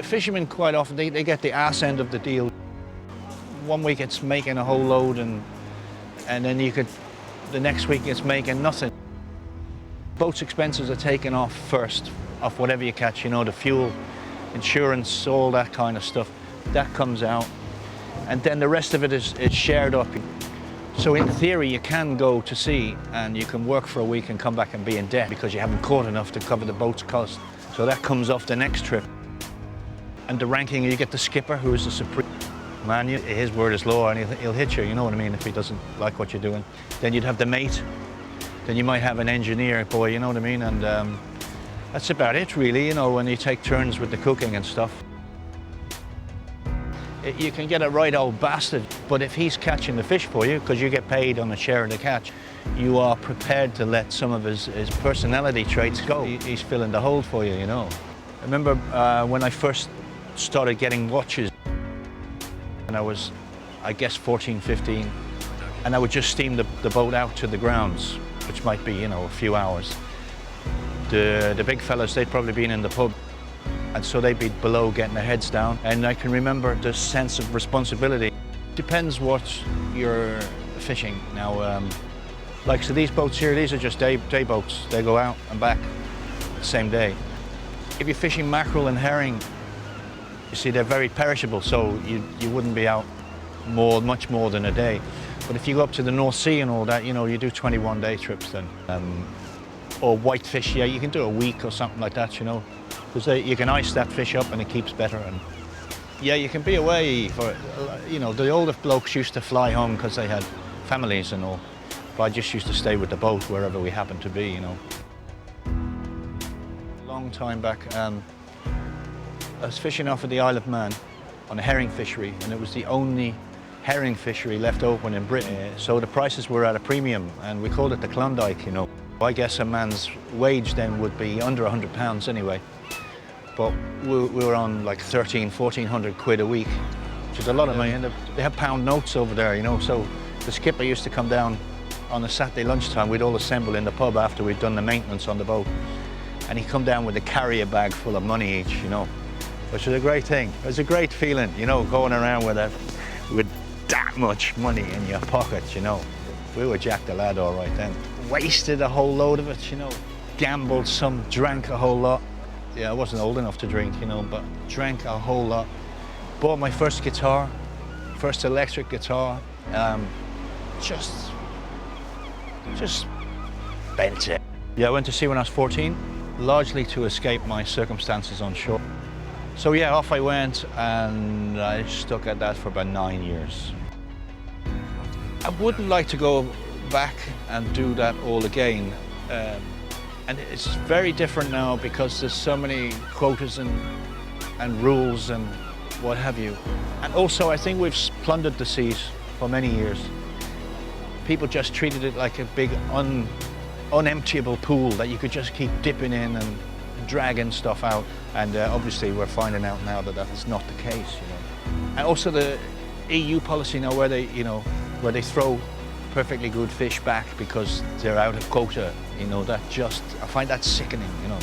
Fishermen quite often, they get the ass end of the deal. One week it's making a whole load and then the next week it's making nothing. Boat's expenses are taken off first, off whatever you catch, you know, the fuel, insurance, all that kind of stuff. That comes out. And then the rest of it is shared up. So in theory, you can go to sea and you can work for a week and come back and be in debt because you haven't caught enough to cover the boat's cost. So that comes off the next trip. And the ranking, you get the skipper, who is the supreme man. His word is law, and he'll hit you, you know what I mean, if he doesn't like what you're doing. Then you'd have the mate. Then you might have an engineer boy, you know what I mean? And that's about it, really, you know, when you take turns with the cooking and stuff. You can get a right old bastard, but if he's catching the fish for you, because you get paid on a share of the catch, you are prepared to let some of his personality traits go. He's filling the hold for you, you know. I remember when I first started getting watches, and I was, I guess, 14, 15, and I would just steam the boat out to the grounds, which might be, you know, a few hours. The big fellas, they'd probably been in the pub, and so they'd be below getting their heads down. And I can remember the sense of responsibility. Depends what you're fishing. Now, like, so these boats here, these are just day boats. They go out and back the same day. If you're fishing mackerel and herring, you see, they're very perishable, so you wouldn't be out much more than a day. But if you go up to the North Sea and all that, you know, you do 21-day trips then. Or whitefish, yeah, you can do a week or something like that, you know, because you can ice that fish up and it keeps better. And yeah, you can be away for, you know, the older blokes used to fly home because they had families and all. But I just used to stay with the boat wherever we happened to be, you know. Long time back, I was fishing off at the Isle of Man on a herring fishery, and it was the only herring fishery left open in Britain. So the prices were at a premium, and we called it the Klondike, you know. I guess a man's wage then would be under £100 anyway. But we were on like 1,400 quid a week, which is a lot of money. And they have pound notes over there, you know. So the skipper used to come down on a Saturday lunchtime. We'd all assemble in the pub after we'd done the maintenance on the boat. And he'd come down with a carrier bag full of money each, you know, which was a great thing. It was a great feeling, you know, going around with that much money in your pocket, you know. We were Jack the Lad all right then. Wasted a whole load of it, you know. Gambled some, drank a whole lot. Yeah, I wasn't old enough to drink, you know, but drank a whole lot. Bought my first guitar, first electric guitar. Just bent it. Yeah, I went to sea when I was 14, largely to escape my circumstances on shore. So yeah, off I went, and I stuck at that for about 9 years. I wouldn't like to go back and do that all again. And it's very different now because there's so many quotas and rules and what have you. And also I think we've plundered the seas for many years. People just treated it like a big unemptiable pool that you could just keep dipping in and dragging stuff out. And obviously we're finding out now that that is not the case, you know. And also the EU policy now where they throw perfectly good fish back because they're out of quota, you know, I find that sickening, you know.